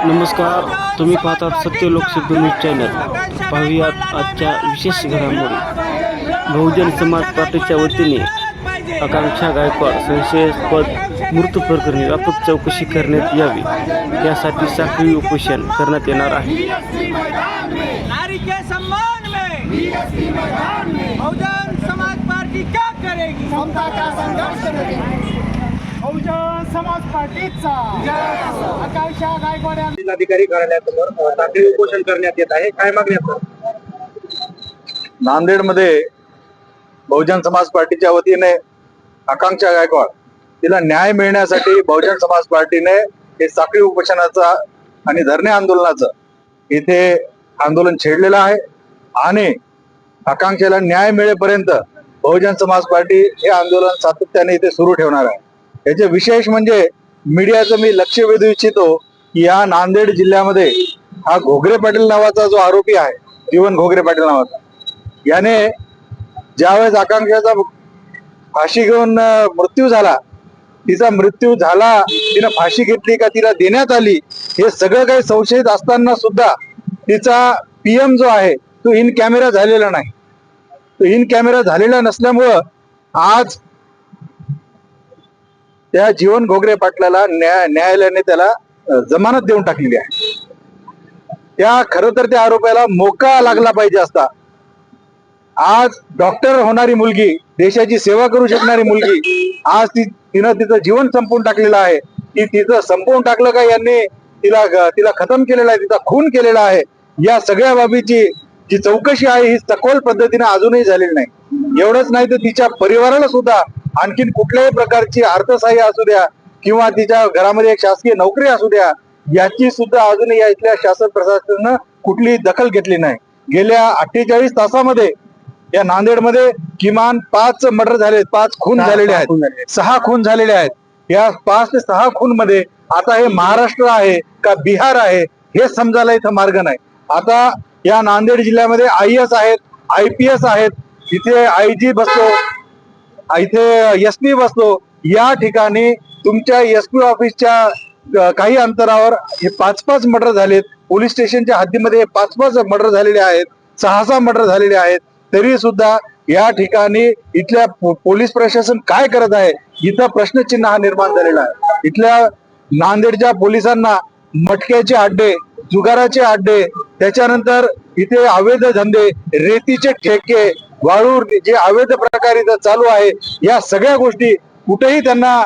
नमस्कार, तुम्ही पाहतात सत्य लोकशब्द न्यूज चॅनल. पाहूयात आजच्या विशेष घडामोडी. बहुजन समाज पार्टीच्या वतीने आकांक्षा गायकवाड संशयास्पद मृत्यू प्रकरणी व्यापक चौकशी करण्यात यावी यासाठी साखळी उपोषण करण्यात येणार आहे. नारी के सम्मान में बहुजन समाज पार्टी क्या करेगी? समता का संघर्ष करेगी. बहुजन समाज पार्टीचा आकांक्षा गायकवाड जिल्हाधिकारी कार्यालयासमोर साखळी उपोषण करण्यात येत आहे. काय मागणी आहे? नांदेडमध्ये बहुजन समाज पार्टीच्या वतीने आकांक्षा गायकवाड तिला न्याय मिळण्यासाठी बहुजन समाज पार्टीने हे साखळी उपोषणाचा आणि धरणे आंदोलनाचं इथे आंदोलन छेडलेलं आहे आणि आकांक्षेला न्याय मिळेपर्यंत बहुजन समाज पार्टी हे आंदोलन सातत्याने इथे सुरू ठेवणार आहे. याचे विशेष म्हणजे मीडियाचं मी लक्ष वेधू इच्छितो की या नांदेड जिल्ह्यामध्ये हा घोगरे पाटील नावाचा जो आरोपी आहे, जीवन घोगरे पाटील नावाचा, याने ज्यावेळेस आकांक्षाचा फाशी घेऊन मृत्यू झाला, तिचा मृत्यू झाला, तिनं फाशी घेतली का तिला देण्यात आली, हे सगळं काही संशयित असताना सुद्धा तिचा पीएम जो आहे तो इन कॅमेरा झालेला नाही. तो इन कॅमेरा झालेला नसल्यामुळं आज त्या जीवन घोगरे पाटलाला न्यायालयाने त्याला जमानत देऊन टाकलेली आहे. खरं तर त्या आरोपाला मोका लागला पाहिजे असता. आज डॉक्टर होणारी मुलगी, देशाची सेवा करू शकणारी मुलगी, आज तिनं तिचं जीवन संपवून टाकलेलं आहे. तिचं संपवून टाकलं का यांनी तिला खतम केलेला आहे, तिचा खून केलेला आहे. या सगळ्या बाबीची जी चौकशी आहे ही सखोल पद्धतीने अजूनही झालेली नाही. एवढंच नाही तर तिच्या परिवाराला सुद्धा आणखीन कुठल्याही प्रकारची अर्थसहाय्य असू द्या किंवा तिच्या घरामध्ये एक शासकीय नोकरी असू द्या, याची सुद्धा अजूनही या इथल्या शासन प्रशासनानं कुठलीही दखल घेतली नाही. गेल्या 48 तासामध्ये या नांदेडमध्ये किमान 5 मर्डर झालेत, 5 खून झालेले आहेत, 6 खून झालेले आहेत. या 5 ते 6 खून मध्ये आता हे महाराष्ट्र आहे का बिहार आहे हे समजायला इथं मार्ग नाही. आता या नांदेड जिल्ह्यामध्ये IAS आहेत, IPS आहेत, इथे IG बसतो, इथे SP बसतो. या ठिकाणी तुमच्या SP ऑफिसच्या काही अंतरावर हे 5-5 मर्डर झालेत. पोलीस स्टेशनच्या हद्दीमध्ये 5-5 मर्डर झालेले आहेत, 6-6 मर्डर झालेले आहेत. तरी सुद्धा या ठिकाणी इथल्या पोलीस प्रशासन काय करत आहे, इथं प्रश्नचिन्ह हा निर्माण झालेला आहे. इथल्या नांदेडच्या पोलिसांना मटक्याचे अड्डे, जुगाराचे अड्डे, त्याच्यानंतर इथे अवैध धंदे, रेतीचे ठेके, वाळू जे अवैध प्रकार इथं चालू आहे, या सगळ्या गोष्टी कुठेही त्यांना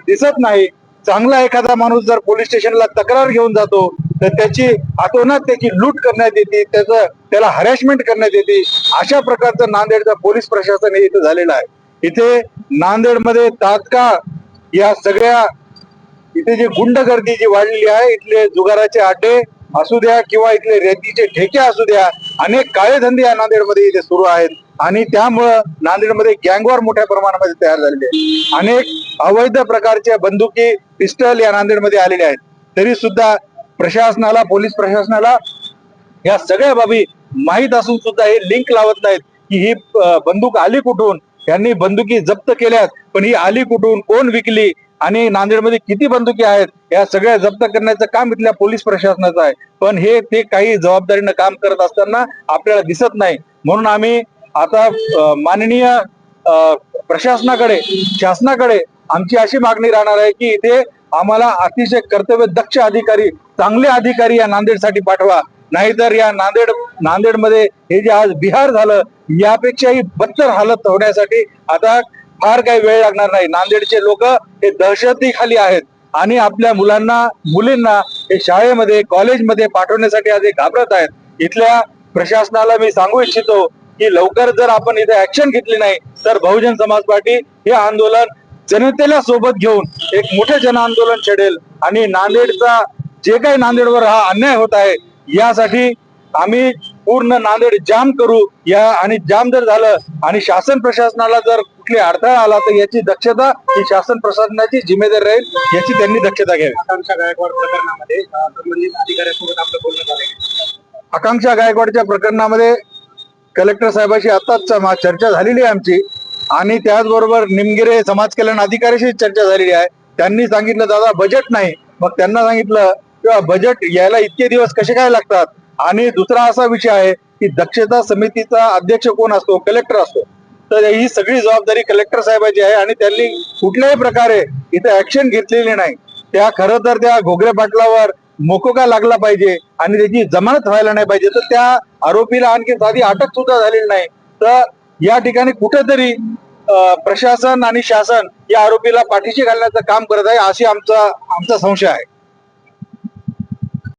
दिसत नाही. चांगला एखादा माणूस जर पोलीस स्टेशनला तक्रार घेऊन जातो तर त्याची अतोनात त्याची लूट करण्यात येते, त्याला हॅरेसमेंट करण्यात येते. अशा प्रकारचं नांदेडचं पोलीस प्रशासन हे इथं झालेलं आहे. इथे नांदेडमध्ये तात्काळ या सगळ्या इथे जी गुंडगर्दी जी वाढलेली आहे, इथले जुगाराचे अड्डे असू द्या किंवा इथले रेतीचे ठेके असू द्या, अनेक काळे धंदे या नांदेडमध्ये इथे सुरू आहेत आणि त्यामुळं नांदेडमध्ये गँगवॉर मोठ्या प्रमाणामध्ये तयार झालेले आहेत. अनेक अवैध प्रकारच्या बंदुकी, पिस्टल या नांदेडमध्ये आलेले आहेत. तरी सुद्धा प्रशासनाला, पोलीस प्रशासनाला या सगळ्या बाबी माहीत असून सुद्धा हे लिंक लावत नाहीत की ही बंदूक आली कुठून, यांनी बंदुकी जप्त केल्यात, पण ही आली कुठून, कोण विकली आणि नांदेडमध्ये किती बंदुकी आहेत, या सगळ्या जप्त करण्याचं काम इथल्या पोलीस प्रशासनाचं आहे. पण ते काही जबाबदारीनं काम करत असताना आपल्याला दिसत नाही. म्हणून आम्ही आता माननीय प्रशासनाकडे, शासनाकडे आमची अशी मागणी राहणार आहे की इथे आम्हाला अतिशय कर्तव्य दक्ष अधिकारी, चांगले अधिकारी या नांदेडसाठी पाठवा. नाहीतर या नांदेडमध्ये हे जे आज बिहार झालं, यापेक्षाही बदतर हालत होण्यासाठी आता फार काही वेळ लागणार नाही. नांदेडचे लोक हे दहशतीखाली आहेत आणि आपल्या मुलांना, मुलींना हे शाळेमध्ये, कॉलेजमध्ये पाठवण्यासाठी आज घाबरत आहेत. इथल्या प्रशासनाला मी सांगू इच्छितो की लवकर जर आपण इथे ऍक्शन घेतली नाही तर बहुजन समाज पार्टी हे आंदोलन जनतेला सोबत घेऊन एक मोठे जन आंदोलन छेडेल आणि नांदेडचा जे काही नांदेडवर हा अन्याय होत आहे यासाठी आम्ही पूर्ण नांदेड जाम करू. आणि जाम जर झालं आणि शासन प्रशासनाला जर कुठली अडथळा आला तर याची दक्षता ही शासन प्रशासनाची जिम्मेदारी राहील, याची त्यांनी दक्षता घ्यावी. आकांक्षा गायकवाड प्रकरणामध्ये संबंधित अधिकाऱ्यांसोबत आपलं बोलणं झालंय. आकांक्षा गायकवाडच्या प्रकरणामध्ये कलेक्टर साहेबांशी आताच चर्चा झालेली आहे आमची आणि त्याचबरोबर निमगिरे समाज कल्याण अधिकाऱ्याशी चर्चा झालेली आहे. त्यांनी सांगितलं दादा बजेट नाही, मग त्यांना सांगितलं किंवा बजेट यायला इतके दिवस कसे काय लागतात? आणि दुसरा असा विषय आहे की दक्षता समितीचा अध्यक्ष कोण असतो? कलेक्टर असतो. तर ही सगळी जबाबदारी कलेक्टर साहेबांची आहे आणि त्यांनी कुठल्याही प्रकारे इथे ऍक्शन घेतलेली नाही. त्या खरं तर त्या घोगरे पाटलावर मोकोका लागला पाहिजे आणि त्याची जमानत व्हायला नाही पाहिजे. तर त्या आरोपीला आणखी साधी अटक सुद्धा झालेली नाही. तर या ठिकाणी कुठेतरी प्रशासन आणि शासन या आरोपीला पाठीशी घालण्याचं काम करत आहे अशी आमचा संशय आहे.